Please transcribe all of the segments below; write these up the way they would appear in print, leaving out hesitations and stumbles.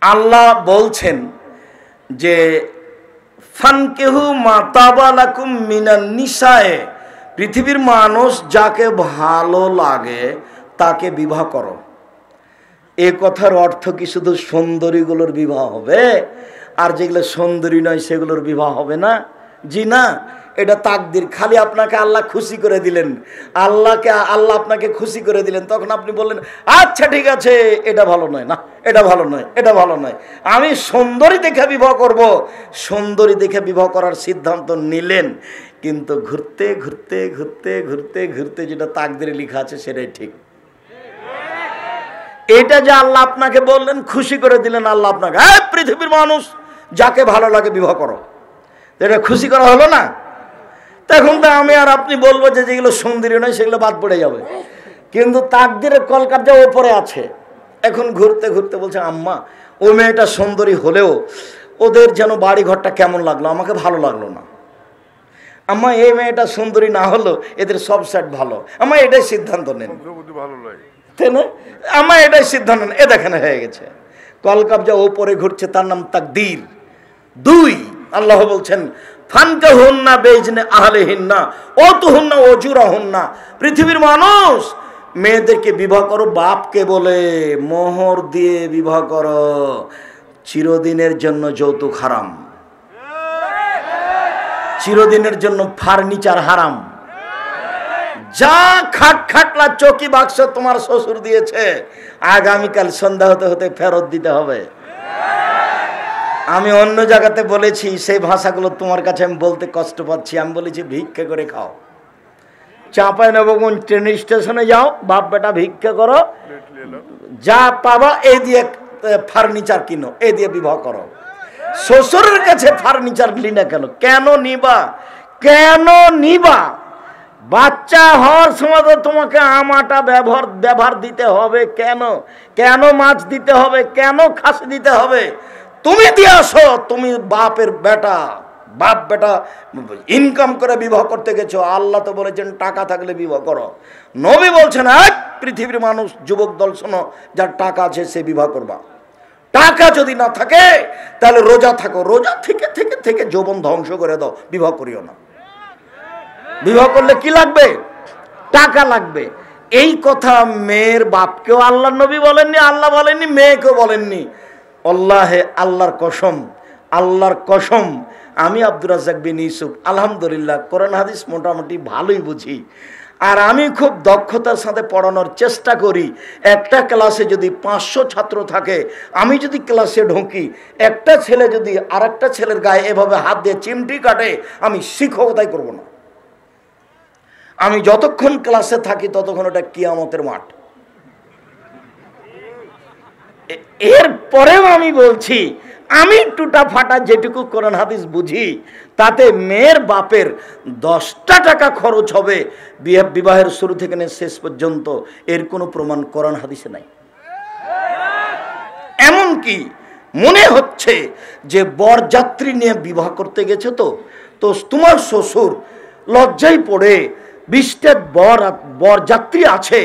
আল্লাহ বলছেন যে ফানকিহু মা তাবা লাকুম মিনান নিসায়ে, পৃথিবীর মানুষ যাকে ভালো লাগে তাকে বিবাহ করো। এ কথার অর্থ কি শুধু সুন্দরীগুলোর বিবাহ হবে, আর যেগুলো সুন্দরী নয় সেগুলোর বিবাহ হবে না? জি না, এটা তাকদির। খালি আপনাকে আল্লাহ খুশি করে দিলেন, আল্লাহ আপনাকে খুশি করে দিলেন, তখন আপনি বললেন আচ্ছা ঠিক আছে, এটা ভালো নয়, না এটা ভালো নয়, এটা ভালো নয়, আমি সুন্দরী দেখে বিবাহ করব। সুন্দরী দেখে বিবাহ করার সিদ্ধান্ত নিলেন, কিন্তু ঘুরতে ঘুরতে ঘুরতে ঘুরতে ঘুরতে যেটা তাকদিরে লেখা আছে সেটাই ঠিক। এটা যে আল্লাহ আপনাকে বললেন, খুশি করে দিলেন আল্লাহ আপনাকে, পৃথিবীর মানুষ যাকে ভালো লাগে বিবাহ করো, এটা খুশি করা হলো না? তখন তো আমি আর আপনি বলবো যে যেগুলো সুন্দরী নয় সেগুলো বাদ পড়ে যাবে, কিন্তু তাকদিরের কলকাতা ওপরে আছে। এখন ঘুরতে ঘুরতে বলছে আম্মা ও মেয়েটা সুন্দরী হলেও ওদের যেন বাড়ি ঘরটা কেমন লাগলো, আমাকে ভালো লাগলো না। আম্মা এই মেয়েটা সুন্দরী না হলো এদের সব সেট ভালো, আম্মা এটাই সিদ্ধান্ত নেন, তাই না? আম্মা এটাই সিদ্ধান্ত নেন। এ দেখেন হয়ে গেছে, কলকাতা ওপরে ঘুরছে, তার নাম তাকদীর। দুই, আল্লাহ বলছেন ফানকাহুন্না বেইজনে আহলিহিন্না ওয়াতুহুন্না উজুরাহুন্না, পৃথিবীর মানুষ মেয়েদেরকে বিবাহ করো বাপকে বলে, মোহর দিয়ে বিবাহ করো, চিরদিনের জন্য যৌতুক হারাম, চিরদিনের জন্য ফার্নিচার হারাম। যা খাটলা চৌকি বাক্স তোমার শ্বশুর দিয়েছে আগামীকাল সন্ধ্যা হতে হতে ফেরত দিতে হবে। আমি অন্য জায়গাতে বলেছি, সেই ভাষাগুলো তোমার কাছে আমি বলতে কষ্ট পাচ্ছি। আমি বলেছি ভিক্ষা করে খাও, চাঁপাইনবাবগঞ্জ ট্রেন স্টেশনে যাও, বাপ বেটা ভিক্ষা করো, যা পাবা এই দিয়ে ফার্নিচার কিনো, এই দিয়ে বিবাহ করো। শ্বশুরের কাছে ফার্নিচার লি না কেন? কেন নিবা? কেন নিবা? বাচ্চা হওয়ার সময় তো তোমাকে আমাটা ব্যবহার দিতে হবে, কেন? কেন মাছ দিতে হবে? কেন খাসি দিতে হবে? তুমি দিয়ে আসো, তুমি বাপের বেটা, বাপ বেটা ইনকাম করে বিবাহ করতে গেছো। আল্লাহ তো বলেছেন টাকা থাকলে বিবাহ করো। নবী বলছেন এক পৃথিবীর মানুষ, যুবক দল শোনো, যার টাকা আছে সে বিবাহ করবা। টাকা যদি না থাকে তাহলে রোজা থাকো, রোজা থেকে থেকে থেকে যৌবন ধ্বংস করে দাও, বিবাহ করিও না। বিবাহ করলে কি লাগবে? টাকা লাগবে। এই কথা মেয়ের বাপকেও আল্লাহ নবী বলেননি, আল্লাহ বলেননি, মেয়েকেও বলেননি। আল্লাহে, আল্লাহর কসম, আল্লাহর কসম, আমি আব্দুর রাজ্জাক বিন ইউসুফ আলহামদুলিল্লাহ কোরআন হাদিস মোটামুটি ভালোই বুঝি, আর আমি খুব দক্ষতার সাথে পড়ানোর চেষ্টা করি। একটা ক্লাসে যদি 500 ছাত্র থাকে, আমি যদি ক্লাসে ঢুকি, একটা ছেলে যদি আর একটা ছেলের গায়ে এভাবে হাত দিয়ে চিমটি কাটে, আমি শিক্ষকতাই করব না। আমি যতক্ষণ ক্লাসে থাকি ততক্ষণ ওটা কিয়ামতের মাঠ। এরপরেও আমি বলছি, আমি টুটা ফাটা যেটুকু কোরআন হাদিস বুঝি, তাতে মেয়ের বাপের 10টা টাকা খরচ হবে বিবাহের শুরু থেকে শেষ পর্যন্ত, এর কোনো প্রমাণ কোরআন হাদিসে নাই। এমনকি মনে হচ্ছে যে বরযাত্রী নিয়ে বিবাহ করতে গেছে, তো তোমার শ্বশুর লজ্জায় পড়ে 20টা বরযাত্রী আছে,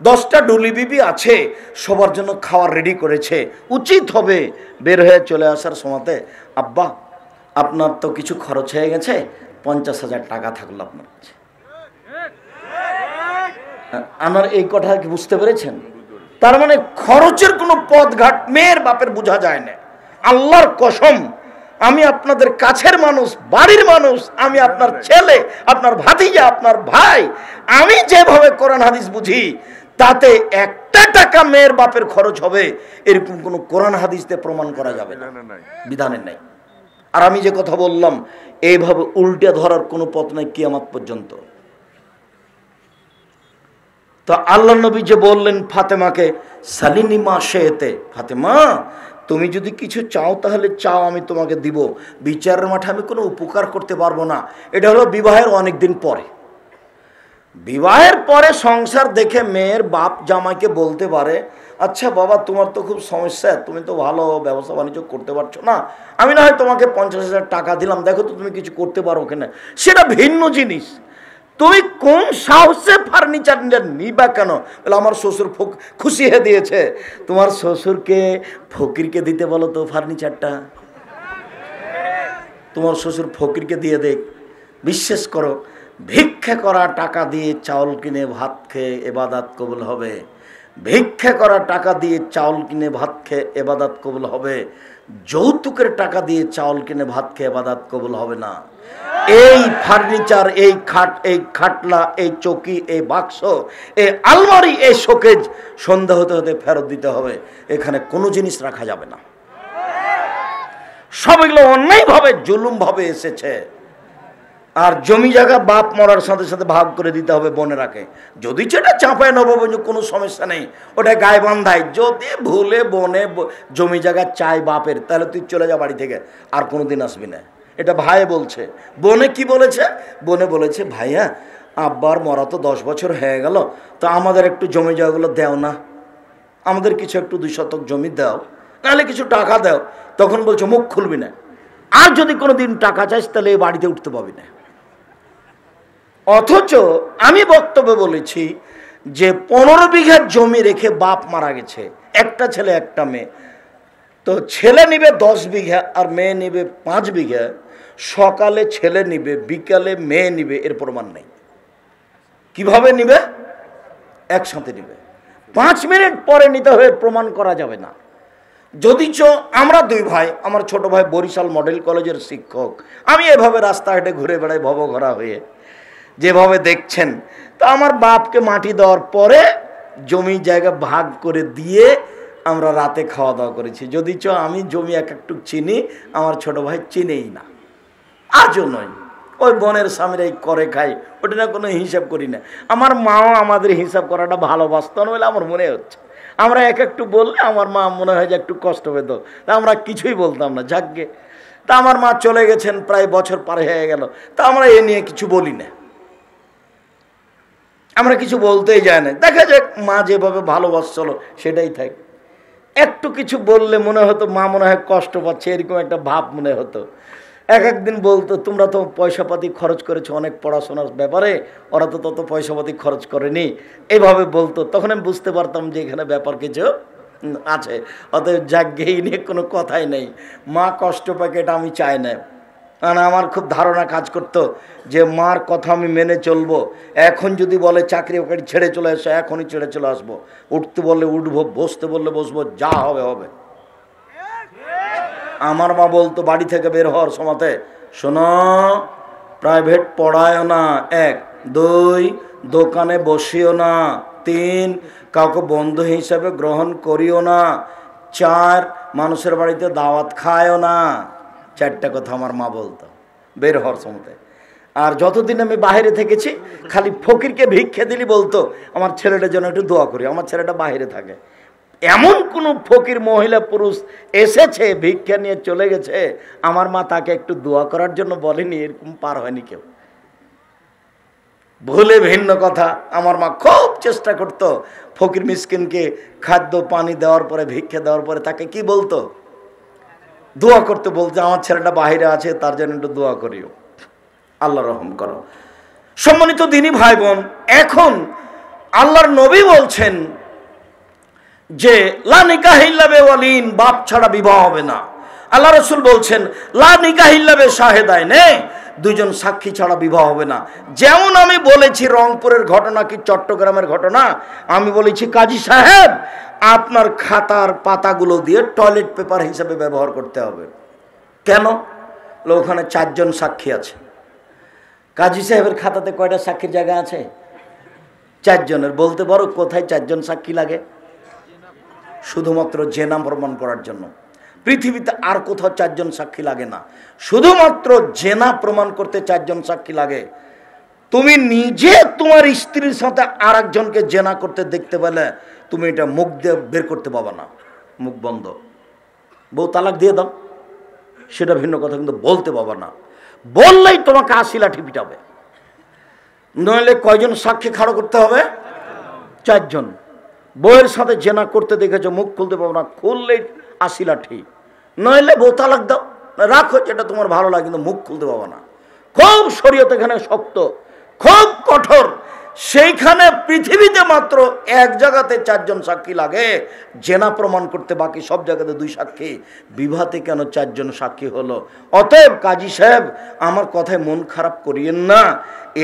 10টা ডুলি বিবি আছে, সবার জন্য খাবার রেডি করেছে। উচিত হবে বের হয়ে চলে আসার সময়তে, আব্বা আপনার তো কিছু খরচ হয়ে গেছে, 50,000 টাকা থাকলো আপনার কাছে। আমার এই কথা কি বুঝতে পেরেছেন? তার মানে খরচের কোনো পথঘাট মেয়ের বাপের বোঝা যায় না। আল্লাহর কসম, আমি আপনাদের কাছের মানুষ, বাড়ির মানুষ, আমি আপনার ছেলে, আপনার ভাতিজা, আপনার ভাই, আমি যেভাবে কোরআন হাদিস বুঝি, তাতে 1টা টাকা মেয়ের বাপের খরচ হবে এরকম কোনো কোরআন হাদিসে প্রমাণ করা যাবে না, বিধানের নাই। আর আমি যে কথা বললাম, এইভাবে উল্টে ধরার কোনো পথ নাই কিয়ামত পর্যন্ত। তো আল্লাহ নবী যে বললেন ফাতেমাকে, সালিনি মা শেতে, ফাতেমা তুমি যদি কিছু চাও তাহলে চাও, আমি তোমাকে দিব। বিচারের মাঠে আমি কোনো উপকার করতে পারবো না। এটা হলো বিবাহের অনেক দিন পরে। বিবাহের পরে সংসার দেখে মেয়ের বাপ জামাইকে বলতে পারে, আচ্ছা বাবা তোমার তো খুব সমস্যা, তুমি তো ভালো ব্যবসা বাণিজ্য করতে পারছো না, আমি না হয় তোমাকে 50,000 টাকা দিলাম, দেখো তো তুমি কিছু করতে পারো কিনা। সেটা ভিন্ন জিনিস। তুমি কোন সাহসে ফার্নিচার নিবা কেন? বলে আমার শ্বশুর খুশি হয়ে দিয়েছে। তোমার শ্বশুরকে ফকিরকে দিতে বলো তো ফার্নিচারটা, তোমার শ্বশুর ফকিরকে দিয়ে দেখ। বিশ্বাস করো, ভিক্ষা করা টাকা দিয়ে চাউল কিনে ভাত খেয়ে এবাদাত কবুল হবে। ভিক্ষা করা টাকা দিয়ে চাউল কিনে ভাত খেয়ে এবাদাত কবুল হবে। যৌতুকের টাকা দিয়ে চাউল কিনে ভাত খেয়ে এবাদাত কবুল হবে না। এই ফার্নিচার, এই খাট, এই খাটলা, এই চৌকি, এই বাক্স, এই আলমারি, এই শোকেজ সন্ধ্যা হতে হতে ফেরত দিতে হবে। এখানে কোনো জিনিস রাখা যাবে না। সব এগুলো অন্যায়ভাবে জুলুমভাবে এসেছে। আর জমি জায়গা বাপ মরার সাথে সাথে ভাগ করে দিতে হবে বোনেরাকে। যদি সেটা চাঁপায় নবাবগঞ্জ কোনো সমস্যা নেই, ওটা গায়ে বান্ধায়। যদি ভুলে বনে জমি জায়গা চাই বাপের, তাহলে তুই চলে যা বাড়ি থেকে, আর কোনোদিন আসবি না। এটা ভাই বলছে। বোনে কি বলেছে? বোনে বলেছে, ভাইয়া আব্বার মরা তো 10 বছর হয়ে গেল, তো আমাদের একটু জমি জায়গাগুলো দেও না, আমাদের কিছু একটু 2 শতক জমি দাও, নাহলে কিছু টাকা দাও। তখন বলছে মুখ খুলবি না, আর যদি কোনোদিন টাকা চাইস তাহলে এই বাড়িতে উঠতে পাবি না। অথচ আমি বক্তব্যে বলেছি যে 15 বিঘা জমি রেখে বাপ মারা গেছে, একটা ছেলে একটা মেয়ে, তো ছেলে নিবে 10 বিঘা আর মেয়ে নিবে 5 বিঘা। সকালে ছেলে নিবে, বিকালে মেয়ে নিবে, এর প্রমাণ নেই। কিভাবে নিবে? একসাথে নিবে। 5 মিনিট পরে নিতে হয়ে প্রমাণ করা যাবে না। যদিচ আমরা 2 ভাই, আমার ছোট ভাই বরিশাল মডেল কলেজের শিক্ষক, আমি এভাবে রাস্তাঘাটে ঘুরে বেড়াই ভবঘরা হয়ে, যেভাবে দেখছেন। তো আমার বাপকে মাটি দেওয়ার পরে জমি জায়গা ভাগ করে দিয়ে আমরা রাতে খাওয়া দাওয়া করেছি। যদিচ আমি জমি একটু চিনি, আমার ছোট ভাই চিনেই না, আজও নয়। ওই বোনের স্বামীরাই করে খাই, ওটা না কোনো হিসাব করি না। আমার মাও আমাদের হিসাব করাটা ভালোবাসত না বলে আমার মনে হচ্ছে। আমরা একটু বললে আমার মা মনে হয় যে একটু কষ্ট পেত, তা আমরা কিছুই বলতাম না, যাকগে। তা আমার মা চলে গেছেন, প্রায় বছর পার হয়ে গেল, তা আমরা এ নিয়ে কিছু বলি না, আমরা কিছু বলতেই যায় না। দেখা যাক, মা যেভাবে ভালোবাসছিল সেটাই থাক। একটু কিছু বললে মনে হতো মা মনে হয় কষ্ট পাচ্ছে, এরকম একটা ভাব মনে হতো। একদিন বলতো, তোমরা তো পয়সাপাতি খরচ করেছো অনেক পড়াশোনার ব্যাপারে, ওরা তো তত পয়সাপাতি খরচ করেনি, এইভাবে বলতো। তখন আমি বুঝতে পারতাম যে এখানে ব্যাপার কিছু আছে। অতএব যাকে এই নিয়ে কোনো কথাই নেই। মা কষ্ট পাকে এটা আমি চাই না। কারণ আমার খুব ধারণা কাজ করতো যে মার কথা আমি মেনে চলবো। এখন যদি বলে চাকরি বাকরি ছেড়ে চলে আসো, এখনই ছেড়ে চলে আসবো। উঠতে বললে উঠবো, বসতে বললে বসবো, যা হবে হবে। আমার মা বলতো বাড়ি থেকে বের হওয়ার সময়তে, শোনো, প্রাইভেট পড়ায়ও না, 1, 2, দোকানে বসিও না, 3, কাউকে বন্ধু হিসাবে গ্রহণ করিও না, 4, মানুষের বাড়িতে দাওয়াত খায়ও না। 4টা কথা আমার মা বলতো বের হওয়ার সময়তে। আর যতদিন আমি বাইরে থেকেছি, খালি ফকিরকে ভিক্ষা দিলি বলতো আমার ছেলেটার জন্য একটু দোয়া করি, আমার ছেলেটা বাইরে থাকে। এমন কোনো ফকির মহিলা পুরুষ এসেছে ভিক্ষা নিয়ে চলে গেছে, আমার মা তাকে একটু দোয়া করার জন্য বলেনি, এরকম পার হয়নি কেউ। ভুলে ভিন্ন কথা, আমার মা খুব চেষ্টা করতো ফকির মিসকিনকে খাদ্য পানি দেওয়ার পরে, ভিক্ষা দেওয়ার পরে তাকে কি বলতো? দোয়া করতে বলতো, আমার ছেলেটা বাইরে আছে, তার জন্য একটু দোয়া করিও, আল্লাহ রহম করো। সম্মানিত দিনী ভাই বোন, এখন আল্লাহর নবী বলছেন যে লা নিকাহ ইল্লা বিওয়ালিন, বাপ ছাড়া বিবাহ হবে না। আল্লাহ রাসূল বলছেন লা নিকাহ ইল্লা বিশাহিদাইনে, 2 জন সাক্ষী ছাড়া বিবাহ হবে না। যেমন আমি বলেছি রংপুরের ঘটনা কি চট্টগ্রামের ঘটনা, আমি বলেছি কাজী সাহেব আপনার খাতার পাতাগুলো দিয়ে টয়লেট পেপার হিসেবে ব্যবহার করতে হবে। কেন? ওখানে 4 জন সাক্ষী আছে। কাজী সাহেবের খাতাতে কয়টা সাক্ষীর জায়গা আছে? 4 জনের। বলতে পারো কোথায় 4 জন সাক্ষী লাগে? শুধুমাত্র জেনা প্রমাণ করার জন্য। পৃথিবীতে আর কোথাও 4 জন সাক্ষী লাগে না, শুধুমাত্র জেনা প্রমাণ করতে 4 জন সাক্ষী লাগে। তুমি নিজে তোমার স্ত্রীর সাথে আর একজনকে জেনা করতে দেখতে পেলে তুমি এটা মুখ দিয়ে বের করতে পাবা না, মুখ বন্ধ। বউ তালাক দিয়ে দাও, সেটা ভিন্ন কথা, কিন্তু বলতে পাবা না। বললেই তোমাকে 80 লাঠি পিটাবে। নইলে কয়জন সাক্ষী খাড়ো করতে হবে? 4 জন। বউয়ের সাথে জেনা করতে দেখেছো, মুখ খুলতে পাবো না, খুললেই 80 লাঠি। নইলে বউ তালাক দাও, রাখো যেটা তোমার ভালো লাগে, কিন্তু মুখ খুলতে পাবো না। খুব শরীয়ত এখানে শক্ত। খুব কঠোর। সেইখানে পৃথিবীতে মাত্র এক জায়গাতে 4 জন সাক্ষী লাগে জেনা প্রমাণ করতে, বাকি সব জায়গাতে 2 সাক্ষী। বিবাহতে কেন 4 জন সাক্ষী হলো? অতএব কাজী সাহেব আমার কথায় মন খারাপ করিয়েন না,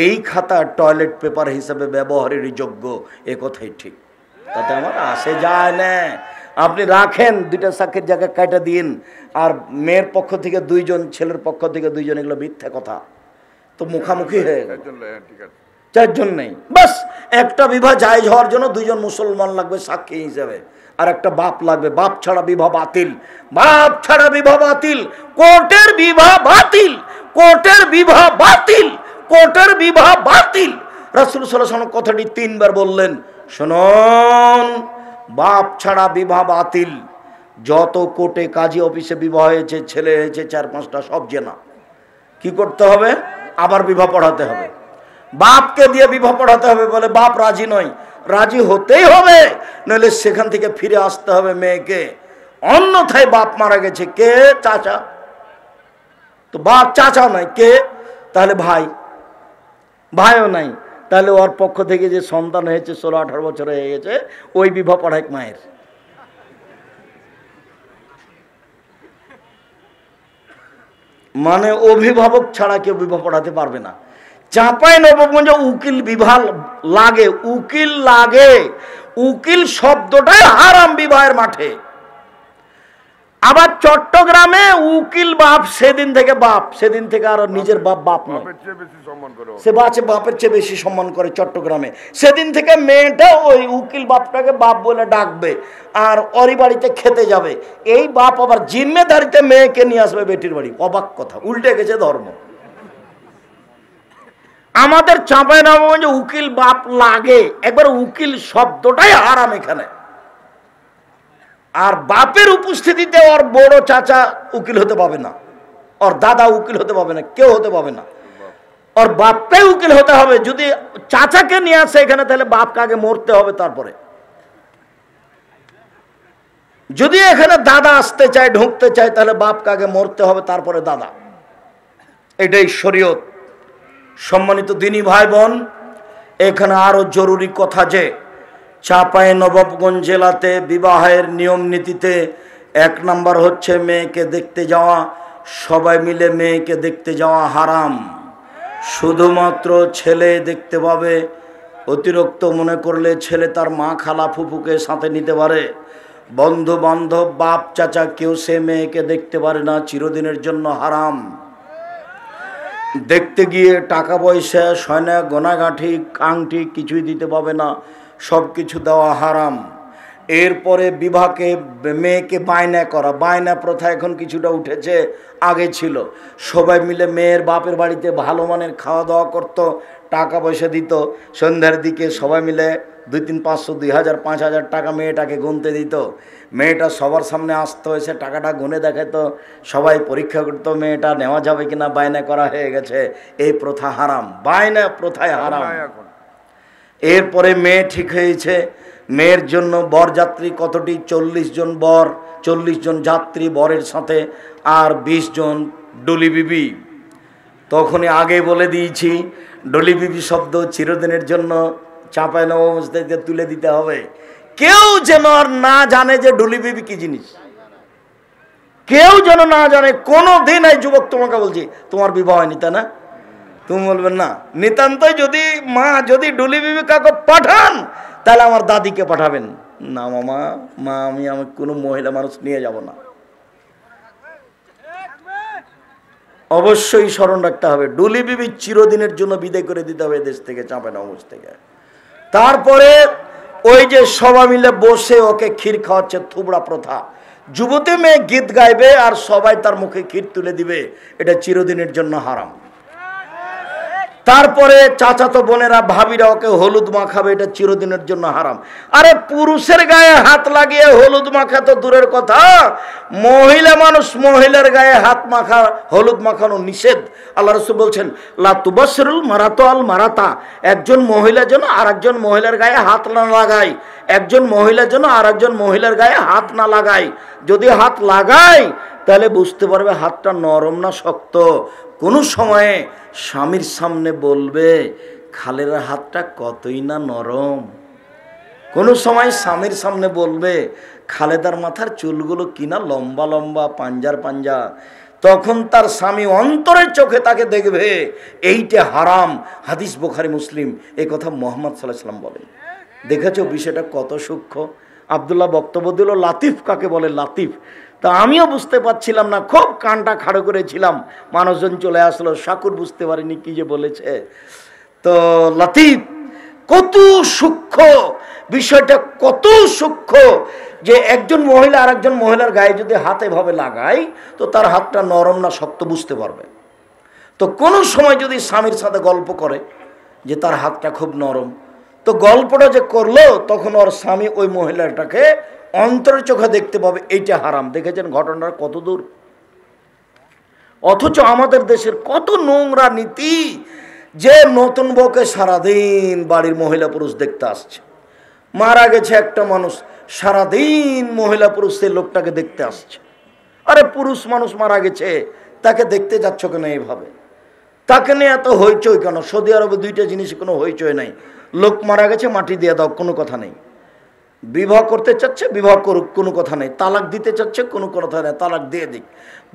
এই খাতা টয়লেট পেপার হিসেবে ব্যবহারের যোগ্য, এ কথাই ঠিক, তাতে আমার আসে যায় না। আপনি রাখেন, 2টা সাক্ষীর জায়গায় কাটা দিন। আর মেয়ের পক্ষ থেকে 2 জন, ছেলের পক্ষ থেকে 2 জন, এগুলো মিথ্যা কথা। তো মুখামুখি হয়ে গেল, 4 জন নেই। বাস একটা বিবাহ জায়েজ হওয়ার জন্য 2 জন মুসলমান লাগবে সাক্ষী হিসেবে, আর একটা বাপ লাগবে। বাপ ছাড়া বিবাহ বাতিল, বাপ ছাড়া বিবাহ বাতিল, কোর্টের বিবাহ বাতিল, কোর্টের বিবাহ বাতিল, কোর্টের বিবাহ বাতিল। রাসূল সাল্লাল্লাহু আলাইহি ওয়াসাল্লাম কথাটি 3 বার বললেন। শুনুন, বাপ ছাড়া বিবাহ বাতিল। যত কোর্টে কাজী অফিসে বিবাহ হয়েছে, ছেলে হয়েছে 4-5টা, সব জেনা। কি করতে হবে? আবার বিবাহ পড়াতে হবে, বাপকে দিয়ে বিবাহ পড়াতে হবে। বলে বাপ রাজি নয়, রাজি হতেই হবে, নইলে সেখান থেকে ফিরে আসতে হবে মেয়েকে। অন্যথায় বাপ মারা গেছে, কে? চাচা। তো বাপ চাচা নয়, কে? তাহলে ভাই, ভাইও নাই, তাহলে ওর পক্ষ থেকে যে সন্তান হয়েছে 16-18 বছর হয়ে গেছে, ওই বিবাহ পড়ায় মায়ের। মানে অভিভাবক ছাড়া কেউ বিবাহ পড়াতে পারবে না। চাঁপাইনবাবগঞ্জে উকিল বিবাহ লাগে, উকিল লাগে। উকিল শব্দটাই হারাম বিবাহের মাঠে। আবার চট্টগ্রামে উকিল বাপ, সেদিন থেকে আর নিজের বাপ বাপ নয়, সে বাপের চেয়ে বেশি সম্মান করে চট্টগ্রামে। সেদিন থেকে মেয়েটা ওই উকিল বাপটাকে বাপ বলে ডাকবে, আর ওরই বাড়িতে খেতে যাবে। এই বাপ আবার জিম্মেদারিতে মেয়েকে নিয়ে আসবে বেটির বাড়ি। অবাক কথা, উল্টে গেছে ধর্ম। আমাদের চাঁপাইনবাবগঞ্জে উকিল বাপ লাগে, একবার উকিল শব্দটাই হারাম এখানে। আর বাপের উপস্থিতিতে ওর বড় চাচা উকিল হতে পাবে না, ওর দাদা উকিল হতে পাবে না, কেউ হতে পাবে না। ওর বাপকে উকিল হতে হবে। যদি চাচাকে নিয়ে আসে এখানে, তাহলে বাপকে আগে মরতে হবে, তারপরে। যদি এখানে দাদা আসতে চায়, ঢুকতে চায়, তাহলে বাপকে আগে মরতে হবে, তারপরে দাদা। এটাই শরীয়ত। সম্মানিত দিনী ভাই বোন, এখানে আরো জরুরি কথা যে চাঁপাইনবাবগঞ্জ জেলাতে বিবাহের নিয়ম নীতিতে 1 নম্বর হচ্ছে মেয়েকে দেখতে যাওয়া। সবাই মিলে মেয়েকে দেখতে যাওয়া হারাম। শুধুমাত্র ছেলে দেখতে পাবে। অতিরিক্ত মনে করলে ছেলে তার মা, খালা, ফুফুকে সাথে নিতে পারে। বন্ধু বান্ধব, বাপ, চাচা, কেউ সে মেয়েকে দেখতে পারে না, চিরদিনের জন্য হারাম। দেখতে গিয়ে টাকা পয়সা, সয়না, গয়নাগাঁঠি, আংটি কিছুই দিতে পাবে না, সব কিছু দেওয়া হারাম। এরপরে বিবাহকে মেয়েকে বায়না করা, বায়না প্রথা এখন কিছুটা উঠেছে, আগে ছিল। সবাই মিলে মেয়ের বাপের বাড়িতে ভালো মানের খাওয়া দাওয়া করত, টাকা পয়সা দিত। সন্ধ্যার দিকে সবাই মিলে 2-3, 500, 2000, 5000 টাকা মেয়েটাকে গুনতে দিত। মেয়েটা সবার সামনে আসতো, এসে টাকাটা গুনে দেখাতো, সবাই পরীক্ষা করতো মেয়েটা নেওয়া যাবে কিনা, বায়না করা হয়ে গেছে। এই প্রথা হারাম, বায়না প্রথায় হারাম। এরপরে মেয়ে ঠিক হয়েছে, মেয়ের জন্য বরযাত্রী কতটি? 40 জন বর, 40 জন যাত্রী বরের সাথে, আর 20 জন ডলি বিবি। তখনই আগে বলে দিয়েছি, ডলি বিবি শব্দ চিরদিনের জন্য চাঁপাইনবাবগঞ্জ থেকে তুলে দিতে হবে। কেউ যেন আর না জানে যে ডলি বিবি কি জিনিস, কেউ যেন না জানে। কোনো দিন এই যুবক তোমাকে বলছি, তোমার বিবাহ হয়নি তাই না? তুমি বলবেন না। নিতান্তই যদি মা, যদি ডলি বিবি কাউকে পাঠান, তাহলে আমার দাদিকে পাঠাবেন না। মামা, মা, আমি কোনো মহিলা মানুষ নিয়ে যাব না। অবশ্যই স্মরণ রাখতে হবে, ডলি বিবি চিরদিনের জন্য বিদায় করে দিতে হবে দেশ থেকে, চাঁপাইনবাবগঞ্জ থেকে। তারপরে ওই যে সবাই মিলে বসে ওকে ক্ষীর খাওয়াচ্ছে, থুবড়া প্রথা। যুবতী মেয়ে গীত গাইবে আর সবাই তার মুখে ক্ষীর তুলে দিবে, এটা চিরদিনের জন্য হারাম। তারপরে চাচাতো বোনেরা, ভাবিরা ওকে হলুদ মাখাবে, এটা চিরদিনের জন্য হারাম। আরে পুরুষের গায়ে হাত লাগিয়ে হলুদ মাখা তো দূরের কথা, মহিলা মানুষ মহিলার গায়ে হাত মাখা, হলুদ মাখানো নিষেধ। আল্লাহ রাসূল বলছেন, লা তুবাশশিরুল মারাতু আল মারাতা, একজন মহিলা যেন আরেকজন মহিলার গায়ে হাত না লাগায়, একজন মহিলা যেন আরেকজন মহিলার গায়ে হাত না লাগায়। যদি হাত লাগায় তাহলে বুঝতে পারবে হাতটা নরম না শক্ত। কোনো সময়ে স্বামীর সামনে বলবে, খালের হাতটা কতই না নরম। কোনো সময় স্বামীর সামনে বলবে খালেদার মাথার চুলগুলো কিনা লম্বা লম্বা, পাঞ্জার পাঞ্জা, তখন তার স্বামী অন্তরের চোখে তাকে দেখবে এইটা হারাম। হাদিস বুখারী মুসলিম, এই কথা মুহাম্মদ সাল্লাল্লাহু আলাইহি ওয়াসাল্লাম বলেন। দেখেছো বিষয়টা কত সূক্ষ্ম। আব্দুল্লাহ বক্তব্য দিল লাতিফ কাকে বলে, লাতিফ। তা আমিও বুঝতে পারছিলাম না, খুব কানটা খাড়ো করেছিলাম। মানুষজন চলে আসলো, শাকুর বুঝতে পারিনি কি যে বলেছে। তো লাতিফ কত সূক্ষ্ম বিষয়টা, কত সূক্ষ্ম যে একজন মহিলা আর একজন মহিলার গায়ে যদি হাত এভাবে লাগায় তো তার হাতটা নরম না শক্ত বুঝতে পারবে। তো কোনো সময় যদি স্বামীর সাথে গল্প করে যে তার হাতটা খুব নরম, তো গল্পটা যে করলো তখন ওর স্বামী ওই মহিলাটাকে অন্তরের চোখে দেখতে পাবে এইটা হারাম। দেখেছেন ঘটনাটা কত দূর। অথচ আমাদের দেশের কত নোংরা নীতি, যে নতুন বউকে সারাদিন বাড়ির মহিলা পুরুষ দেখতে আসছে। মারা গেছে একটা মানুষ, সারাদিন মহিলা পুরুষ সেই লোকটাকে দেখতে আসছে। আরে পুরুষ মানুষ মারা গেছে, তাকে দেখতে যাচ্ছ কেন এইভাবে? তাকে নিয়ে এত হইচই কেন? সৌদি আরবে দুইটা জিনিস কোনো হইচই নাই। লোক মারা গেছে মাটি দিয়ে দাও, কোনো কথা নেই। বিবাহ করতে চাচ্ছে বিবাহ করুক, কোনো কথা নেই। তালাক দিতে চাচ্ছে, কোনো কথা নেই, তালাক দিয়ে দিক।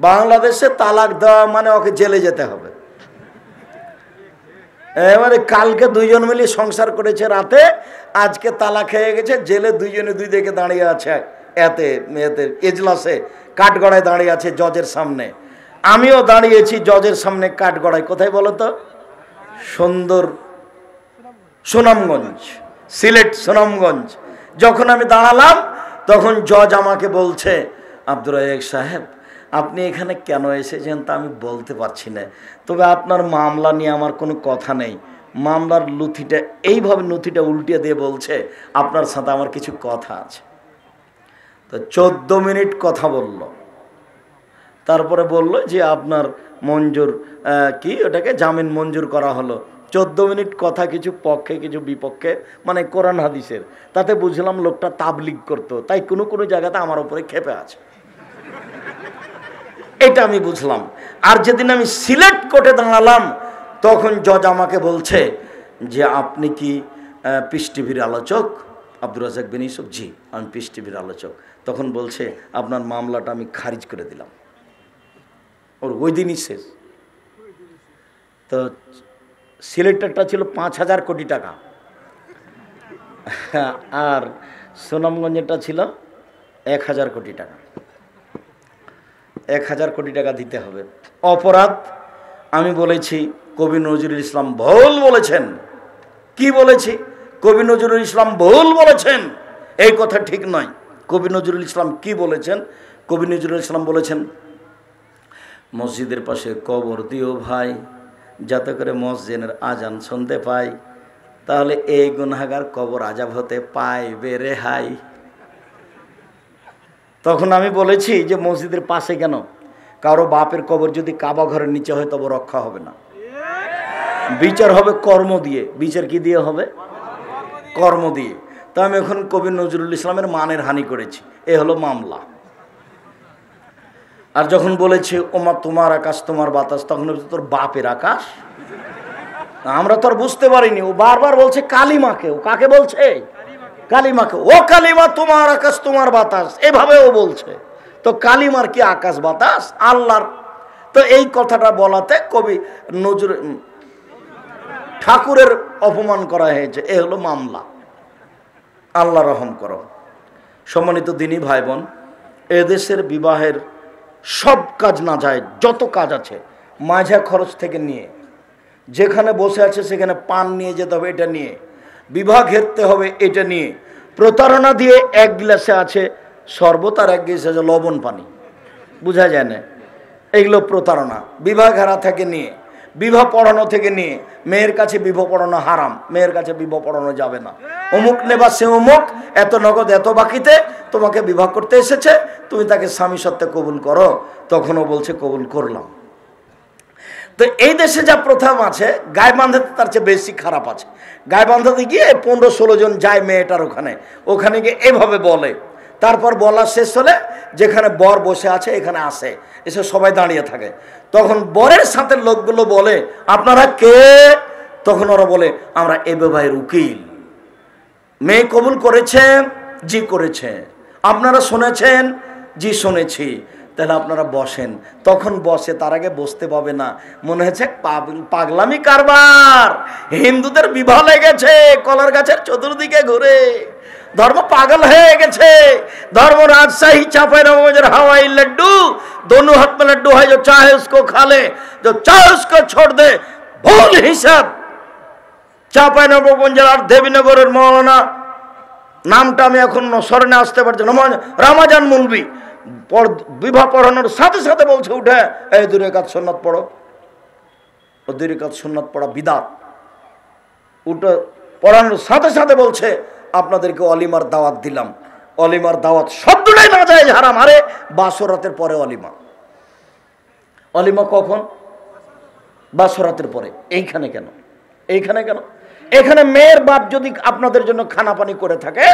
বাংলাদেশে তালাক দেওয়া মানে ওকে জেলে যেতে হবে। এবারে কালকে দুইজন মিলে সংসার করেছে রাতে, আজকে তালাক হয়ে গেছে, জেলে দুইজনে দুই দিকে দাঁড়িয়ে আছে। এতে এজলাসে কাঠগড়ায় দাঁড়িয়ে আছে জজের সামনে। আমিও দাঁড়িয়েছি জজের সামনে কাঠগড়ায়। কোথায় বলো তো? সুন্দর সুনামগঞ্জ, সিলেট সুনামগঞ্জ। যখন আমি দাঁড়ালাম তখন জজ আমাকে বলছে, আব্দুর রাজ্জাক সাহেব আপনি এখানে কেন এসেছেন তা আমি বলতে পারছি না, তবে আপনার মামলা নিয়ে আমার কোনো কথা নেই। মামলার নথিটা এইভাবে নথিটা উল্টিয়ে দিয়ে বলছে আপনার সাথে আমার কিছু কথা আছে। তো 14 মিনিট কথা বলল, তারপরে বলল যে আপনার মঞ্জুর কি ওটাকে জামিন মঞ্জুর করা হলো। 14 মিনিট কথা, কিছু পক্ষে কিছু বিপক্ষে, মানে কোরআন হাদিসের। তাতে বুঝলাম লোকটা তাবলিগ করতো, তাই কোনো কোনো জায়গাতে আমার উপরে ক্ষেপে আছে, এটা আমি বুঝলাম। আর যেদিন আমি সিলেট কোর্টে দাঁড়ালাম তখন জজ আমাকে বলছে যে আপনি কি পিস টিভির আলোচক? আব্দুর রাজ্জাক বিন ইউসুফ, জি আমি পিস টিভির আলোচক। তখন বলছে আপনার মামলাটা আমি খারিজ করে দিলাম। ওর ওই দিনই শেষ। তো সিলেটেরটা ছিল 5,000 কোটি টাকা, আর সুনামগঞ্জেরটা ছিল 1,000 কোটি টাকা। 1,000 কোটি টাকা দিতে হবে। অপরাধ আমি বলেছি কবি নজরুল ইসলাম ভুল বলেছেন। কি বলেছি? কবি নজরুল ইসলাম ভুল বলেছেন, এই কথা ঠিক নয়। কবি নজরুল ইসলাম কি বলেছেন? কবি নজরুল ইসলাম বলেছেন মসজিদের পাশে কবর দিও ভাই, যাতে করে মসজিদের আজান শুনতে পাই, তাহলে এই গুনাহগার কবর আজাব হতে পাইবে রেহাই। তখন আমি বলেছি যে মসজিদের পাশে কেন? কারো বাপের কবর যদি কাবা ঘরের নিচে হয় তবে রক্ষা হবে না, বিচার হবে কর্ম দিয়ে। বিচার কি দিয়ে হবে? কর্ম দিয়ে। তো আমি এখন কবি নজরুল ইসলামের মানের হানি করেছি, এ হলো মামলা। আর যখন বলেছে ওমা তোমার আকাশ তোমার বাতাস, তখন তোর বাপের আকাশ। আমরা তো আর বুঝতে পারিনি। ও বারবার বলছে কালিমাকে। ও কাকে বলছে? কালিমাকে। ও কালিমা তোমার আকাশ তোমার বাতাস, এভাবে ও বলছে। তো কালিমার কি আকাশ বাতাস? আল্লাহর। তো এই কথাটা বলাতে কবি নজরুল ঠাকুরের অপমান করা হয়েছে, এ হলো মামলা। আল্লাহ রহম করো। সম্মানিত দিনী ভাই বোন, এদেশের বিবাহের সব কাজ না যায়, যত কাজ আছে মাঝা খরচ থেকে নিয়ে, যেখানে বসে আছে সেখানে পান নিয়ে যেতে হবে এটা নিয়ে, বিবাহ ঘেরতে হবে এটা নিয়ে, প্রতারণা দিয়ে এক গ্লাসে আছে শরবত আর এক গ্লাসে আছে লবণ পানি, বোঝা যায় না, এগুলো প্রতারণা। বিবাহ ঘেরা থেকে নিয়ে, বিবাহ পড়ানো থেকে নিয়ে, মেয়ের কাছে বিবাহ পড়ানো হারাম, মেয়ের কাছে বিবাহ পড়ানো যাবে না। অমুক নেবা সে অমুক, এত নগদ এত বাকিতে তোমাকে বিবাহ করতে এসেছে, তুমি তাকে স্বামী সত্ত্বে কবুল করো। তখনও বলছে কবুল করলাম। তো এই দেশে যা প্রথা আছে, গায়ে বাঁধাতে তার চেয়ে বেশি খারাপ আছে। গায়ে বাঁধাতে গিয়ে 15-16 জন যায় মেয়েটার ওখানে, ওখানে গিয়ে এভাবে বলে। তারপর বলা শেষ হলে যেখানে বর বসে আছে এখানে আসে, এসে সবাই দাঁড়িয়ে থাকে। তখন বরের সাথে লোকগুলো বলে আপনারা কে? তখন ওরা বলে আমরা এ ভাইয়ের উকিল। মেয়ে কবুল করেছে? জি করেছে। আপনারা শুনেছেন? জি শুনেছি। তাহলে আপনারা বসেন। তখন বসে, তার আগে বসতে পাবে না, মনে হচ্ছে পাগলামি কারবার, হিন্দুদের বিবাহ লেগেছে কলার গাছের চতুর্দিকে ঘুরে, ধর্ম পাগল হয়ে গেছে। धर्म राजशाही चापे नवाबगंज हवाई लड्डू, दोनों हाथ में लड्डू है, जो चाहे उसको खा ले, जो चाहे उसको छोड़ दे। भूल हिसाब चापे नवाबगंज और देवीनगर मौलाना नामटा আমি এখন স্মরণে আসতে পারছি না, রামাজান মুলবি বিবাহ পড়ানোর সাথে সাথে বলছে উঠে, এই 2 রাকাত সুন্নাত পড়ো। ও 2 রাকাত সুন্নাত পড়া বিদআত। উঠে পড়ানোর সাথে সাথে বলছে আপনাদেরকে অলিমার দাওয়াত দিলাম। অলিমার দাওয়াত শব্দটাই না যায় হারাম। আরে বাসরাতের পরে অলিমা। অলিমা কখন? বাসরাতের পরে। এইখানে কেন? এইখানে কেন? এখানে মেয়ের বাপ যদি আপনাদের জন্য খানা পানি করে থাকে,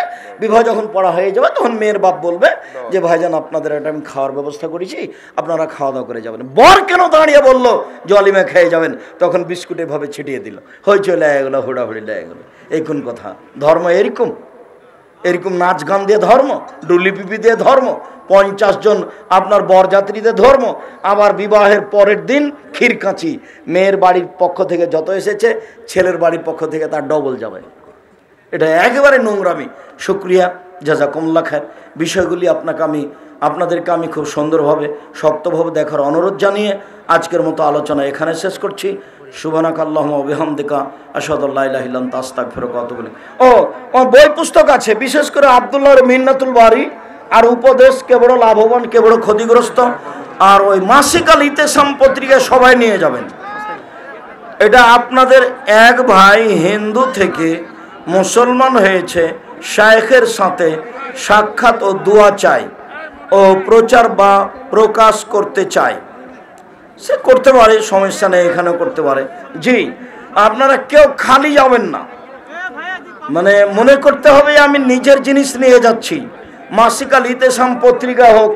বিবাহ যখন পড়া হয়ে যাবে তখন মেয়ের বাপ বলবে যে ভাইজান আপনাদের একটা আমি খাওয়ার ব্যবস্থা করেছি, আপনারা খাওয়া দাওয়া করে যাবেন। বর কেন দাঁড়িয়ে বললো যে অলিমা খেয়ে যাবেন, তখন বিস্কুট এভাবে ছিটিয়ে দিল, হইচই লেগে গেলো, হুড়াহুড়ি লেগে গেলো। এই কোন কথা? ধর্ম এরকম? এরকম নাচ গান দিয়ে ধর্ম, ডুলি পিপি দিয়ে ধর্ম, 50 জন আপনার বরযাত্রীদের ধর্ম, আবার বিবাহের পরের দিন ক্ষীরকাঁচি, মেয়ের বাড়ির পক্ষ থেকে যত এসেছে ছেলের বাড়ির পক্ষ থেকে তার ডবল যাবে। এটা একেবারে নোংরামি। শুকরিয়া, জাযাকুমুল্লাহ খায়ের। বিষয়গুলি আপনাদেরকে আমি খুব সুন্দরভাবে শক্তভাবে দেখার অনুরোধ জানিয়ে আজকের মতো আলোচনা এখানে শেষ করছি। সুবহানাকা আল্লাহুম্মা ওয়া বিহামদিকা আশহাদু আল্লা ইলাহা ইল্লা আনতা আস্তাগফিরুকা ওয়া আতুবু ইলাইক। ও বই পুস্তক আছে, বিশেষ করে আব্দুল্লাহর মিন্নাতুল বারি আর উপদেশ, কে বড় লাভবান কে বড় ক্ষতিগ্রস্ত, আর ওই মাসিক আল ইতেসাম পত্রিকা সবাই নিয়ে যাবেন। এটা আপনাদের এক ভাই হিন্দু থেকে মুসলমান হয়েছে, শায়েখের সাথে সাক্ষাৎ ও দোয়া চায় ও প্রচার বা প্রকাশ করতে চায়, সে করতে পারে, সমস্যা নেই, এখানেও করতে পারে। জি, আপনারা কেউ খালি যাবেন না, মানে মনে করতে হবে আমি নিজের জিনিস নিয়ে যাচ্ছি। মাসিক আল ইতেসাম পত্রিকা হোক,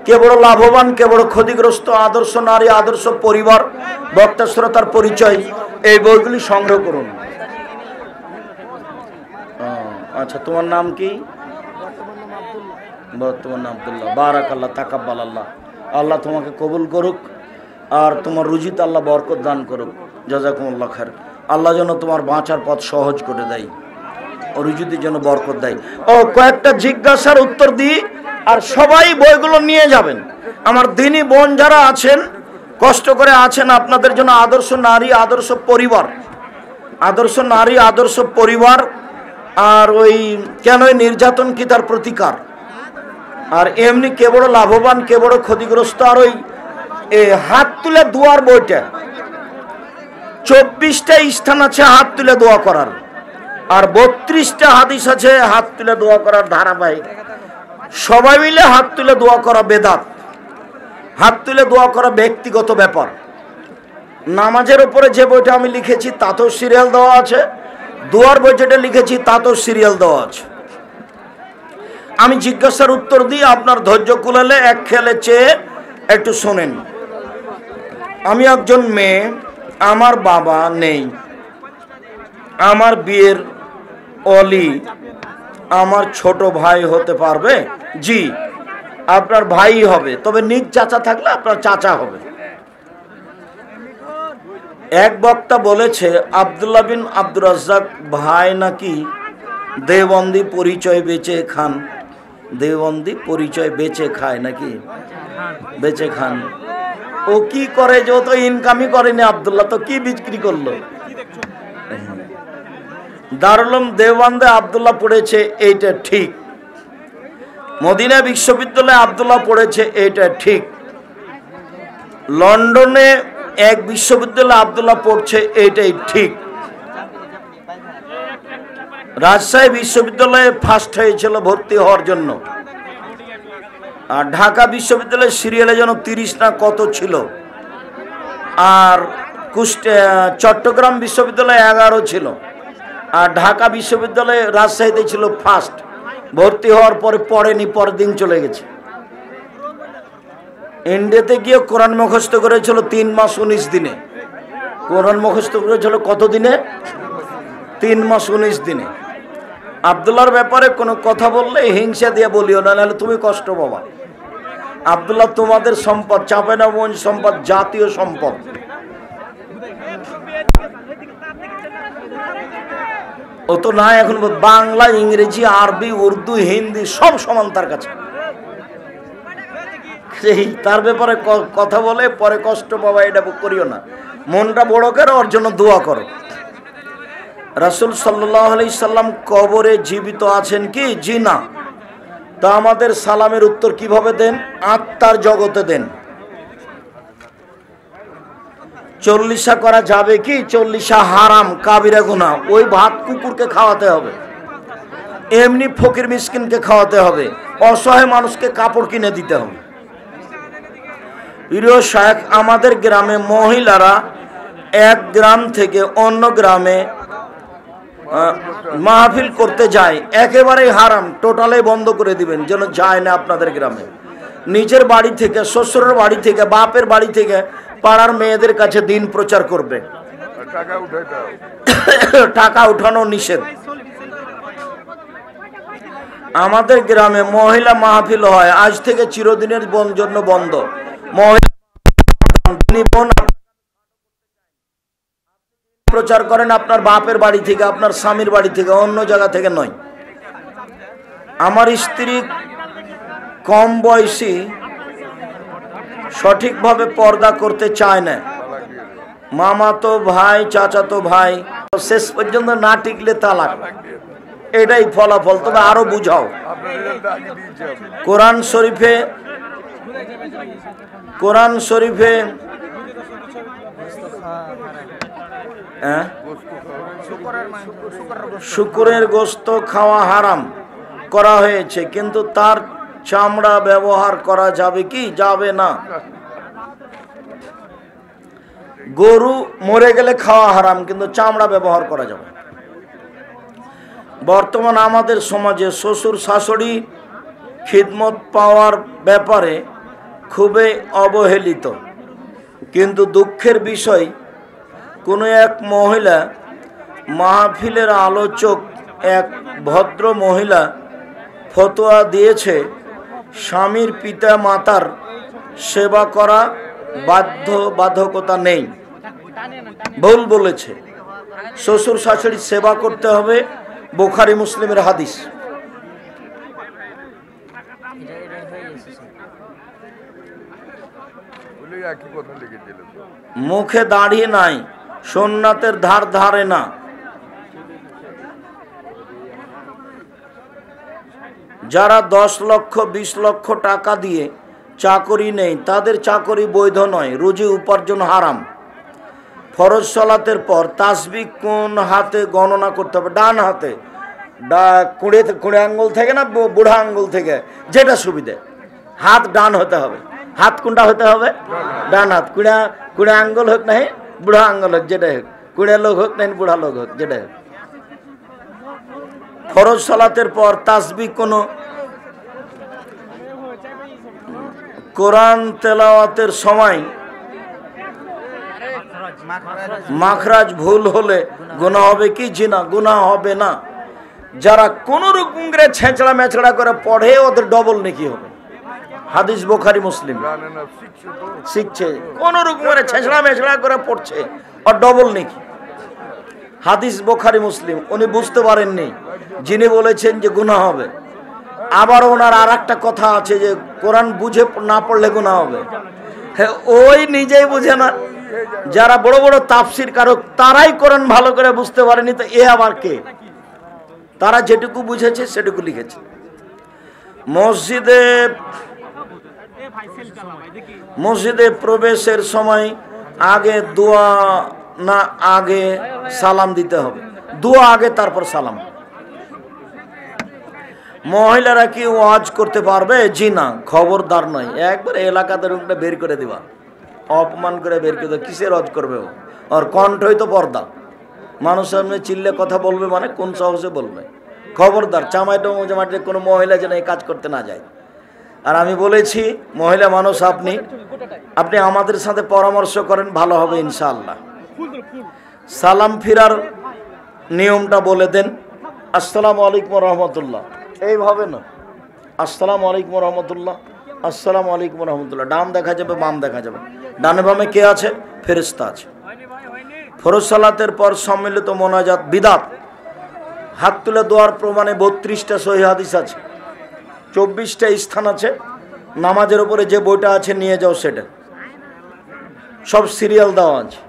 কে বড় লাভবান কে বড় ক্ষতিগ্রস্ত, আদর্শ নারী আদর্শ পরিবার, বক্তা শ্রোতার পরিচয়, এই বইগুলি সংগ্রহ করুন। আচ্ছা, তোমার নাম কি? বর্তমান আব্দুল্লাহ। বারাকাল্লাহ, তাকাব্বাল আল্লাহ। আল্লাহ তোমাকে কবুল করুক আর তোমার রুজিতে আল্লাহ বরকত দান করুক। জাযাকুমুল্লাহ খায়ের। আল্লাহ যেন তোমার বাঁচার পথ সহজ করে দেয়, ও রুজিতে যেন বরকত দেয়। ও কয়েকটা জিজ্ঞাসার উত্তর দিই, আর সবাই বইগুলো নিয়ে যাবেন। আমার দিনী বোন যারা আছেন, কষ্ট করে আছেন, আপনাদের জন্য আদর্শ নারী আদর্শ পরিবার, আদর্শ নারী আদর্শ পরিবার, আর ওই কেন নির্যাতন কি তার প্রতিকার, আর এমনি কে বড় লাভবান কে বড় ক্ষতিগ্রস্ত, আর ওই হাত তুলে দোয়ার বইটা 24টা স্থান আছে হাত তুলে দোয়া করার, আর 32টা হাদিস আছে হাত তুলে দোয়া করার ধারাবাহিক। সবাই মিলে হাত তুলে দোয়া করা বেদাত, হাত তুলে দোয়া করা ব্যক্তিগত ব্যাপার। নামাজের উপরে যে বইটা আমি লিখেছি তাতেও সিরিয়াল দেওয়া আছে, দোয়ার বই যেটা লিখেছি তাতেও সিরিয়াল দেওয়া আছে। আমি জিজ্ঞাসার উত্তর দিই, আপনার ধৈর্য কুলালে এক খেয়ালে চেয়ে একটু শোনেন। আমি একজন মেয়ে, আমার বাবা নেই, আমার বিয়ের অলি আমার ছোট ভাই হতে পারবে? জি, আপনার ভাই হবে, তবে নিজ চাচা থাকলে আপনার চাচা হবে। এক বক্তা বলেছে আব্দুল্লাহ বিন আব্দুর রাজ্জাক ভাই নাকি দেওবন্দি পরিচয় বেচে খান, দেওবন্দি পরিচয় বেচে খায় নাকি, বেচে খান। ও কি করে, যে ও তো ইনকামই করেনি, আব্দুল্লাহ তো কি বিক্রি করলো? দারুল উলুম দেওবন্দে আব্দুল্লাহ পড়েছে, এইটা ঠিক। মদিনা বিশ্ববিদ্যালয়ে আব্দুল্লাহ পড়েছে, এইটা ঠিক। লন্ডনে এক বিশ্ববিদ্যালয়ে আব্দুল্লাহ পড়ছে, এইটাই ঠিক। রাজশাহী বিশ্ববিদ্যালয়ে ফার্স্ট হয়েছিল ভর্তি হওয়ার জন্য, আর ঢাকা বিশ্ববিদ্যালয়ের সিরিয়ালে যেন 30 না কত ছিল, আর চট্টগ্রাম বিশ্ববিদ্যালয়ে 11 ছিল, আর ঢাকা বিশ্ববিদ্যালয়ে রাজশাহীতে ছিল ফার্স্ট। ভর্তি হওয়ার পরে পড়েনি, পরের দিন চলে গেছে। ইন্ডিয়াতে গিয়ে কোরআন মুখস্থ করেছিল 3 মাস 19 দিনে, কোরআন মুখস্থ করেছিল কত দিনে? 3 মাস 19 দিনে। আব্দুল্লাহর ব্যাপারে কোনো কথা বললে হিংসা দিয়ে বলিও না, নাহলে তুমি কষ্ট পাবা। আব্দুল্লাহ তোমাদের সম্পদ, চাঁপাইনবাবগঞ্জ সম্পদ, জাতীয় সম্পদ। ও তো না, এখন বাংলা, ইংরেজি, আরবি, উর্দু, হিন্দি সব সমান তার কাছে। তার ব্যাপারে কথা বলে পরে কষ্ট পাবা, এটা করিও না। মনটা বড় করো, ওর জন্য দোয়া করো। রাসূল সাল্লাল্লাহু আলাইহি সাল্লাম কবরে জীবিত আছেন কি? জি না। তা আমাদের সালামের উত্তর কিভাবে দেন? আত্মার জগতে দেন। 40 করা যাবে কি? 40 হারাম, কাবিরা গুনাহ। ওই ভাত কুকুরকে খাওয়াতে হবে, এমনি ফকির মিসকিনকে খাওয়াতে হবে, অসহায় মানুষকে কাপড় কিনে দিতে হবে। প্রিয় শায়েখ, আমাদের গ্রামে মহিলারা এক গ্রাম থেকে অন্য গ্রামে মাহফিল করতে যায়, একেবারেই হারাম, টোটালে বন্ধ করে দিবেন, যেন যায় না আপনাদের গ্রামে। নিজের বাড়ি থেকে, শ্বশুরের বাড়ি থেকে, বাপের বাড়ি থেকে পাড়ার মেয়েদের কাছে দিন প্রচার করবে। টাকা উঠানো নিষেধ। আমাদের গ্রামে মহিলা মাহফিল হয়, আজ থেকে চিরদিনের জন্য বন্ধ। মহিলা প্রচার করেন আপনার বাপের বাড়ি থেকে, আপনার স্বামীর বাড়ি থেকে, অন্য জায়গা থেকে নয়। আমার স্ত্রী কম বয়সী, সঠিকভাবে পর্দা করতে চায় না। মামাতো ভাই, চাচাতো ভাই, শেষ পর্যন্ত না টিকলে তালাক, এটাই ফলাফল। তবে আরো বুঝাও। কোরআন শরীফে শুকরের গোশত খাওয়া হারাম করা হয়েছে, কিন্তু তার চামড়া ব্যবহার করা যাবে কি? যাবে না। গরু মরে গেলে খাওয়া হারাম, কিন্তু চামড়া ব্যবহার করা যাবে। বর্তমান আমাদের সমাজে শ্বশুর শাশুড়ি খিদমত পাওয়ার ব্যাপারে খুবই অবহেলিত। কিন্তু দুঃখের বিষয়, কোনো এক মহিলা মাহফিলের আলোচক, এক ভদ্র মহিলা ফতোয়া দিয়েছে স্বামীর পিতা মাতার সেবা করা বাধ্যবাধকতা নেই। ভুল বলেছে, শ্বশুর শাশুড়ির সেবা করতে হবে, বুখারী মুসলিমের হাদিস। মুখে দাড়ি নাই, সুন্নাতের ধার ধারে না। যারা 10 লক্ষ 20 লক্ষ টাকা দিয়ে চাকরি নেই, তাদের চাকরি বৈধ নয়, রুজি উপার্জন হারাম। ফরজ সালাতের পর তাসবিহ কোন হাতে গণনা করতে হবে? ডান হাতে। কুড়ে আঙ্গুল থেকে না বুড়া আঙ্গুল থেকে, যেটা সুবিধে। হাত ডান হতে হবে। হাত কোনটা হতে হবে? ডান হাত। কুড়ে আঙ্গুল হোক না বুড়া আঙ্গুল হোক, যেটা হোক, কুড়ে লোক হোক না বুড়া লোক হোক, যেটা হোক। ফরজ সালাতের পর তাসবিহ কোন কোরআন তেলাওয়াতের সময় মাখরাজ ভুল হলে গুনাহ হবে কি? জি না, গুনাহ হবে না। যারা কোন রকম করে ছেঁচড়া মেছড়া করে পড়ে, ওদের ডবল নেকি হবে। হাদিস বুখারী মুসলিম। শিখছে কোন রকম করে ছেঁচড়া মেছড়া করে পড়ছে, আর ডবল নেকি। হাদিস বুখারী মুসলিম। উনি বুঝতে পারেননি, যিনি বলেছেন যে গুনাহ হবে। আবার ওনার আর একটা কথা আছে যে কোরআন বুঝে না পড়লে গুনাহ হবে। হ্যাঁ, ওই নিজেই বুঝে না। যারা বড় বড় তাফসির কারক, তারাই কোরআন ভালো করে বুঝতে পারেনি, তো এ আবার কে? তারা যেটুকু বুঝেছে সেটুকু লিখেছে। মসজিদে প্রবেশের সময় আগে দোয়া না আগে সালাম দিতে হবে? দোয়া আগে, তারপর সালাম। মহিলারা কি ওয়াজ করতে পারবে? জি না, খবরদার নয়। একবার এলাকাতে রুমটা বের করে দিবা, অপমান করে বের করে দেওয়া। কিসের ওয়াজ করবে ও? আর কণ্ঠই তো পর্দা। মানুষ সামনে চিল্লে কথা বলবে, মানে কোন সাহসে বলবে? খবরদার, চামাইটে কোনো মহিলা যেন এই কাজ করতে না যায়। আর আমি বলেছি, মহিলা মানুষ, আপনি আমাদের সাথে পরামর্শ করেন, ভালো হবে ইনশাআল্লাহ। সালাম ফিরার নিয়মটা বলে দেন। আসসালামু আলাইকুম রহমতুল্লাহ, এইভাবে না, আসসালামু আলাইকুম রহমতুল্লাহ, আসসালামু আলাইকুম রহমতুল্লাহ। ডান দেখা যাবে, বাম দেখা যাবে। ডানে বামে কে আছে? ফেরেশতা আছে। ফরজ সালাতের পর সম্মিলিত মোনাজাত বিদাত। হাত তুলে দোয়ার প্রমাণে 32টা সহিহ হাদিস আছে, 24টা স্থান আছে। নামাজের উপরে যে বইটা আছে নিয়ে যাও, সেটা সব সিরিয়াল দেওয়া আছে।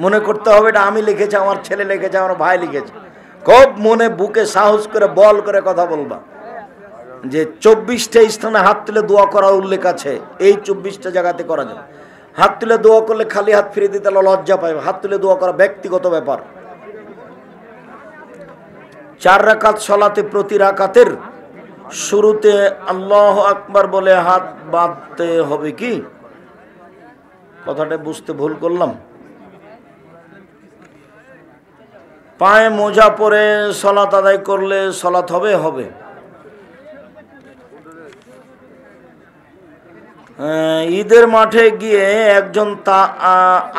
মনে করতে হবে এটা আমি লিখেছি, আমার ছেলে লিখেছে, আমার ভাই লিখেছে। খুব মনে বুকে সাহস করে বল করে কথা বলবা যে 24টা স্থানে হাত তুলে দোয়া করার উল্লেখ আছে। এই 24টা জায়গাতে করা যাবে। হাত তুলে দোয়া করলে খালি হাত ফিরে দিতে লজ্জা পাবে। হাত তুলে দোয়া করা ব্যক্তিগত ব্যাপার। 4 রাকাত সলাতে প্রতি রাকাতের শুরুতে আল্লাহ আকবার বলে হাত বাঁধতে হবে কি? কথাটা বুঝতে ভুল করলাম। পায়ে মোজা পরে সলাত আদায় করলে সলাত হবে? হবে। ঈদের মাঠে গিয়ে একজন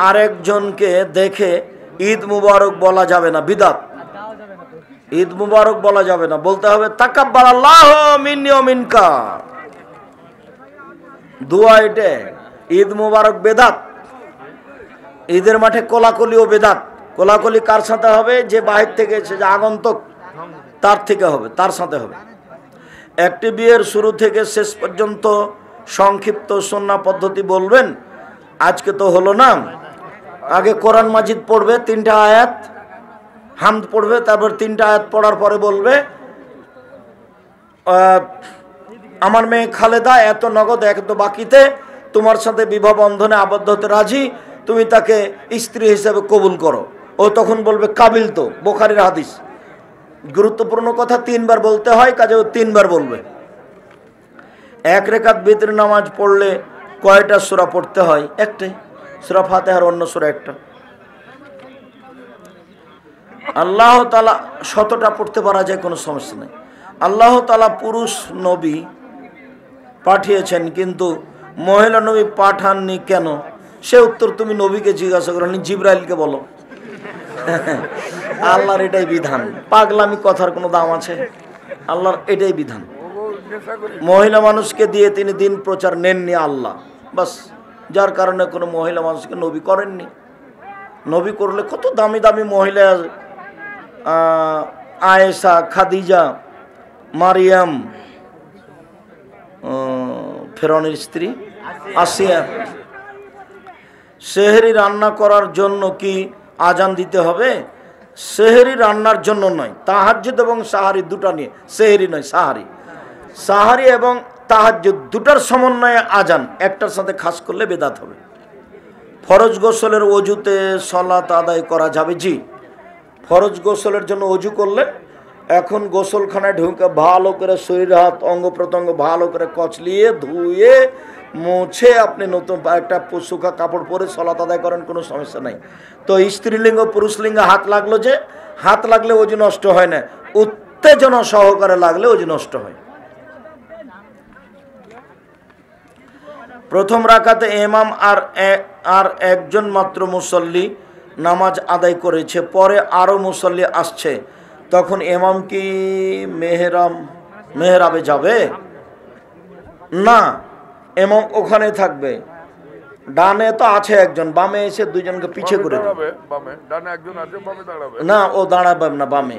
আরেকজনকে দেখে ঈদ মুবারক বলা যাবে না, বিদাত। ঈদ মুবারক বলা যাবে না, বলতে হবে তাকাব্বাল আল্লাহু মিন্নি ওয়া মিনকা। দোয়া এটা। ঈদ মুবারক বেদাত। ঈদের মাঠে কোলাকুলিও বেদাত। কোলাকুলি কার সাথে হবে? যে বাহির থেকে এসে, যে আগন্তুক, তার থেকে হবে, তার সাথে হবে। একটি বিয়ের শুরু থেকে শেষ পর্যন্ত সংক্ষিপ্ত সুন্নাহ পদ্ধতি বলবেন। আজকে তো হলো না। আগে কোরআন মাজিদ পড়বে, 3টা আয়াত, হামদ পড়বে, তারপর 3টা আয়াত পড়ার পরে বলবে আমার মেয়ে খালেদা এত নগদ এত বাকিতে তোমার সাথে বিবাহ বন্ধনে আবদ্ধ হতে রাজি, তুমি তাকে স্ত্রী হিসেবে কবুল করো। ও তখন বলবে কাবিল তো, বুখারীর হাদিস। গুরুত্বপূর্ণ কথা 3 বার বলতে হয়, কাজে ও 3 বার বলবে। 1 রাকাত বিতর নামাজ পড়লে কয়টা সূরা পড়তে হয়? একটাই, সূরা ফাতিহার অন্য সূরা একটা। আল্লাহ তাআলা 100টা পড়তে পারা যায়, কোনো সমস্যা নেই। আল্লাহ তাআলা পুরুষ নবী পাঠিয়েছেন কিন্তু মহিলা নবী পাঠাননি কেন? সে উত্তর তুমি নবীকে জিজ্ঞাসা করো, জিবরাইলকে বলো। আল্লাহর এটাই বিধান। পাগলামি কথার কোনো দাম আছে? আল্লাহর এটাই বিধান। মহিলা মানুষকে দিয়ে তিনি দিন প্রচার নেননি আল্লাহ, বাস। যার কারণে কোনো মহিলা মানুষকে নবী করেননি। নবী করলে কত দামি দামি মহিলা, আয়েশা, খাদিজা, মারিয়াম, ফেরাউনের স্ত্রী আসিয়া। সেহরি রান্না করার জন্য কি আজান দিতে হবে? সেহরি রান্নার জন্য নয়, তাহাজ্জুদ এবং সাহারি দুটা নিয়ে। সেহরি নয়, সাহারি। সাহারি এবং তাহাজ্জুদ দুটার সমন্বয়ে আজান, একটার সাথে খাস করলে বেদাত হবে। ফরজ গোসলের অজুতে সালাত আদায় করা যাবে? জি। ফরজ গোসলের জন্য অজু করলে এখন গোসলখানায় ঢুকে ভালো করে শরীর হাত অঙ্গ প্রত্যঙ্গ ভালো করে কচলিয়ে ধুয়ে মুছে আপনি নতুন একটা শুকা কাপড় পরে সালাত আদায় করেন, কোনো সমস্যা নাই। তো স্ত্রীলিঙ্গ পুরুষলিঙ্গ হাত লাগলো, যে হাত লাগলে অজু নষ্ট হয় না, উত্তেজনা সহকারে লাগলে অজু নষ্ট হয়। প্রথম রাকাতে ইমাম আর একজন মাত্র মুসল্লি নামাজ আদায় করেছে, পরে আরও মুসল্লি আসছে, তখন ইমাম কি মেহরাবে যাবে? না, ইমাম ওখানে থাকবে। ডানে তো আছে একজন, বামে এসে দুইজনকে পিছে করে দেবে। না, ও দাঁড়াবে না, বামে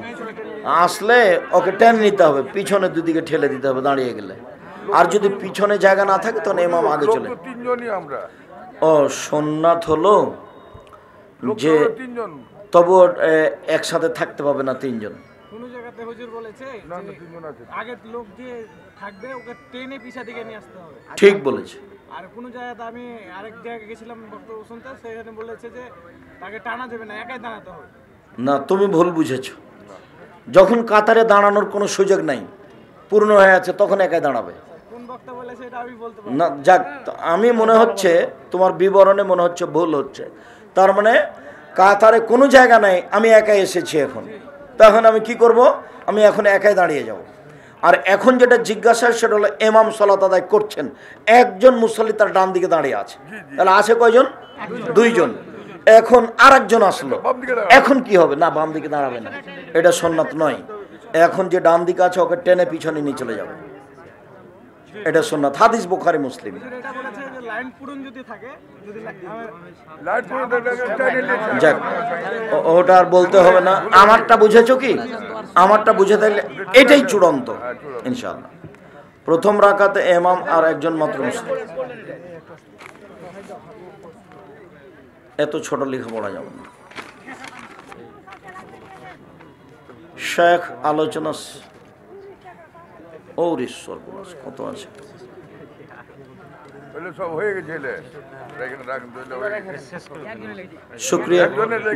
আসলে ওকে টেনে নিতে হবে, পিছনে দুদিকে ঠেলে দিতে হবে দাঁড়িয়ে গেলে। আর যদি পিছনে জায়গা না থাকে তখন ইমাম আগে চলে। ও সুন্নাত হলো যে তবু একসাথে থাকতে পাবে না 3 জন। কোন জায়গাতে হুজুর বলেছে আগের লোক যে থাকবে ওকে টেনে পিছা দিকে নিয়ে আসতে হবে। ঠিক বলেছে। আর কোন জায়গাতে আমি আরেক জায়গায় গেছিলাম বক্তব্য শুনতে, সেখানে বলেছে যে তাকে টানা যাবে না, একাই দাঁড়াতে হবে। না, তুমি ভুল বুঝেছো। যখন কাতারে দাঁড়ানোর কোনো সুযোগ নাই, পূর্ণ হয়ে আছে, তখন একাই দাঁড়াবে। কোন বক্তা বলেছে এটা আমি বলতে পারবো না। যাক, আমি মনে হচ্ছে তোমার বিবরণে মনে হচ্ছে ভুল হচ্ছে। তার মানে কাতারে কোনো জায়গা নাই, আমি একাই এসেছি এখন, তখন আমি কি করব? আমি এখন একাই দাঁড়িয়ে যাব। আর এখন যেটা জিজ্ঞাসা সেটা হলো ইমাম সালাত আদায় করছেন, একজন মুসল্লি তার ডান দিকে দাঁড়িয়ে আছে, তাহলে আছে কয়জন? 2 জন। এখন আরেকজন আসলো, এখন কি হবে? না, বাম দিকে দাঁড়াবে না, এটা সুন্নাত নয়। এখন যে ডান দিকে আছে ওকে টেনে পিছনে নিয়ে চলে যাবে, এটা সুন্নাত। হাদিস বুখারী মুসলিম। এটা বলেছে যে লাইন পূরণ যদি থাকে, যদি যাক, ওটা আর বলতে হবে না। আমারটা বুঝেছো কি? আমারটা বুঝে থাকলে এটাই চূড়ান্ত ইনশাআল্লাহ। প্রথম রাকাতে ইমাম আর একজন মাত্র মুসলিম। এত ছোট লেখাপড়া যাবে না। শেখ আলোচনা ঈশ্বর কত আছে, শুকরিয়া,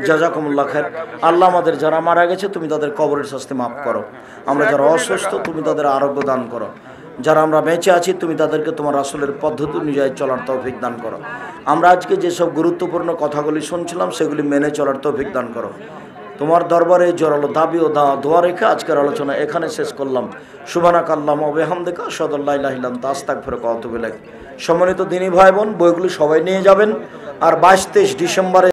জাযাকুমুল্লাহ খায়র। আল্লাহ আমাদের যারা মারা গেছে তুমি তাদের কবরের শাস্তি মাফ করো। আমরা যারা অসুস্থ তুমি তাদের আরোগ্য দান করো। যারা আমরা বেঁচে আছি তুমি তাদেরকে তোমার রাসূলের পদ্ধতি অনুযায়ী চলার তৌফিক দান করো। আমরা আজকে যেসব গুরুত্বপূর্ণ কথাগুলি শুনছিলাম সেগুলি মেনে চলার তৌফিক দান করো। তোমার দরবারে জোরালো দাবি ও দোয়া রেখে আজকের আলোচনা এখানে শেষ করলাম। সুবহানাকা আল্লাহুম্মা ওয়া বিহামদিকা আশহাদু আল্লা ইলাহা ইল্লা আনতা আস্তাগফিরুকা ওয়া আতুবু ইলাইক। সম্মানিত দিনী ভাই বোন, বইগুলি সবাই নিয়ে যাবেন। আর 22-23 ডিসেম্বরে